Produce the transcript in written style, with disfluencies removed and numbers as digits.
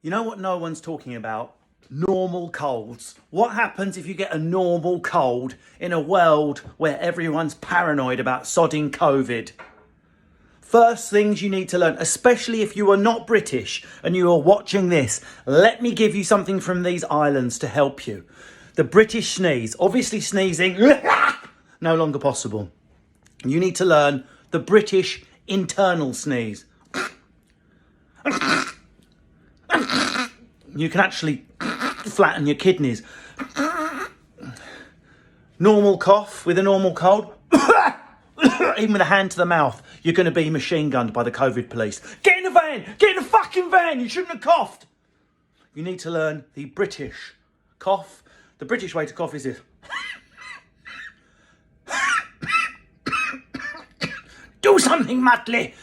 You know what no one's talking about? Normal colds. What happens if you get a normal cold in a world where everyone's paranoid about sodding COVID? First things you need to learn, especially if you are not British and you are watching this, let me give you something from these islands to help you. The British sneeze, obviously sneezing, no longer possible. You need to learn the British internal sneeze. You can actually flatten your kidneys. Normal cough with a normal cold. Even with a hand to the mouth, you're going to be machine gunned by the COVID police. Get in the van! Get in the fucking van! You shouldn't have coughed! You need to learn the British cough. The British way to cough is this. Do something, Muttley!